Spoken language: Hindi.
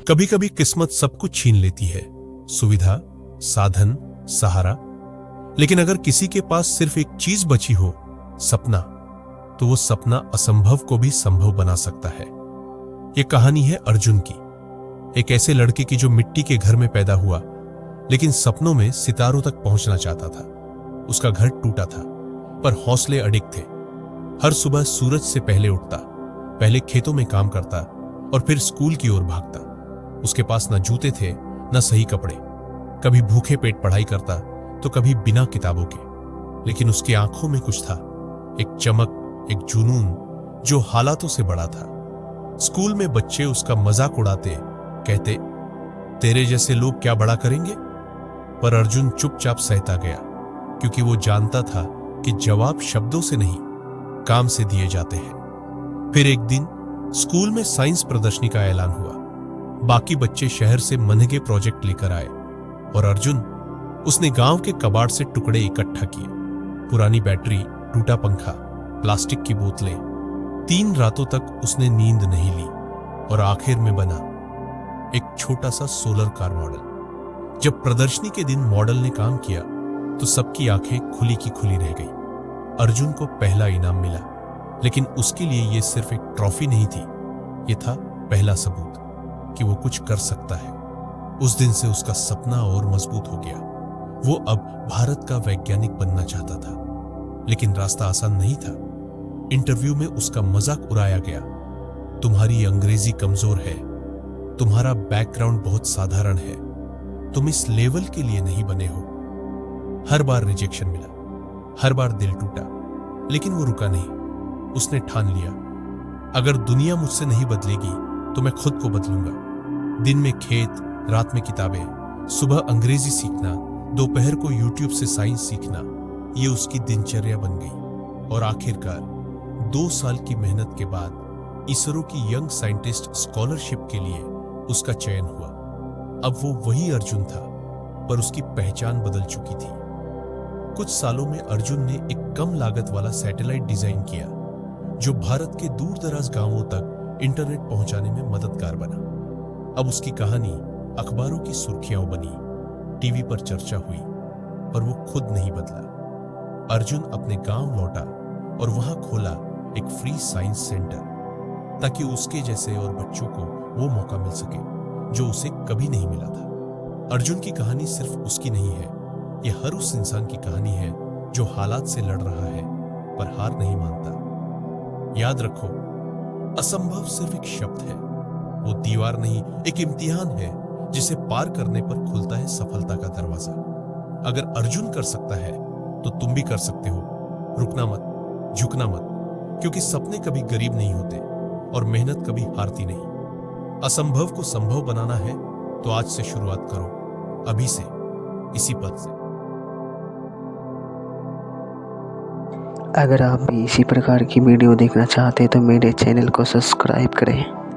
कभी कभी किस्मत सब कुछ छीन लेती है, सुविधा, साधन, सहारा। लेकिन अगर किसी के पास सिर्फ एक चीज बची हो, सपना, तो वो सपना असंभव को भी संभव बना सकता है। ये कहानी है अर्जुन की, एक ऐसे लड़के की जो मिट्टी के घर में पैदा हुआ, लेकिन सपनों में सितारों तक पहुंचना चाहता था। उसका घर टूटा था, पर हौसले अडिग थे। हर सुबह सूरज से पहले उठता, पहले खेतों में काम करता और फिर स्कूल की ओर भागता। उसके पास न जूते थे, न सही कपड़े। कभी भूखे पेट पढ़ाई करता तो कभी बिना किताबों के। लेकिन उसकी आंखों में कुछ था, एक चमक, एक जुनून जो हालातों से बड़ा था। स्कूल में बच्चे उसका मजाक उड़ाते, कहते, तेरे जैसे लोग क्या बड़ा करेंगे। पर अर्जुन चुपचाप सहता गया, क्योंकि वो जानता था कि जवाब शब्दों से नहीं, काम से दिए जाते हैं। फिर एक दिन स्कूल में साइंस प्रदर्शनी का ऐलान हुआ। बाकी बच्चे शहर से मनहगे प्रोजेक्ट लेकर आए और अर्जुन, उसने गांव के कबाड़ से टुकड़े इकट्ठा किए। पुरानी बैटरी, टूटा पंखा, प्लास्टिक की बोतलें। 3 रातों तक उसने नींद नहीं ली और आखिर में बना एक छोटा सा सोलर कार मॉडल। जब प्रदर्शनी के दिन मॉडल ने काम किया तो सबकी आंखें खुली की खुली रह गई। अर्जुन को पहला इनाम मिला, लेकिन उसके लिए यह सिर्फ एक ट्रॉफी नहीं थी, यह था पहला सबूत कि वो कुछ कर सकता है। उस दिन से उसका सपना और मजबूत हो गया। वो अब भारत का वैज्ञानिक बनना चाहता था, लेकिन रास्ता आसान नहीं था। इंटरव्यू में उसका मजाक उड़ाया गया, तुम्हारी अंग्रेजी कमजोर है, तुम्हारा बैकग्राउंड बहुत साधारण है, तुम इस लेवल के लिए नहीं बने हो। हर बार रिजेक्शन मिला, हर बार दिल टूटा, लेकिन वो रुका नहीं। उसने ठान लिया, अगर दुनिया मुझसे नहीं बदलेगी तो मैं खुद को बदलूंगा। दिन में खेत, रात में किताबें, सुबह अंग्रेजी सीखना, दोपहर को यूट्यूब से साइंस सीखना, ये उसकी दिनचर्या बन गई। और आखिरकार 2 साल की मेहनत के बाद इसरो की यंग साइंटिस्ट स्कॉलरशिप के लिए उसका चयन हुआ। अब वो वही अर्जुन था, पर उसकी पहचान बदल चुकी थी। कुछ सालों में अर्जुन ने एक कम लागत वाला सैटेलाइट डिजाइन किया, जो भारत के दूर दराज गांवों तक इंटरनेट पहुंचाने में मददगार बना। अब उसकी कहानी अखबारों की सुर्खियां बनी, टीवी पर चर्चा हुई, पर वो खुद नहीं बदला। अर्जुन अपने गांव लौटा और वहां खोला एक फ्री साइंस सेंटर, ताकि उसके जैसे और बच्चों को वो मौका मिल सके जो उसे कभी नहीं मिला था। अर्जुन की कहानी सिर्फ उसकी नहीं है, यह हर उस इंसान की कहानी है जो हालात से लड़ रहा है पर हार नहीं मानता। याद रखो, असंभव सिर्फ एक शब्द है, वो दीवार नहीं, एक इम्तिहान है जिसे पार करने पर खुलता है सफलता का दरवाजा। अगर अर्जुन कर सकता है तो तुम भी कर सकते हो। रुकना मत, झुकना मत, क्योंकि सपने कभी गरीब नहीं होते और मेहनत कभी हारती नहीं। असंभव को संभव बनाना है तो आज से शुरुआत करो, अभी से, इसी पद से। अगर आप भी इसी प्रकार की वीडियो देखना चाहते हैं तो मेरे चैनल को सब्सक्राइब करें।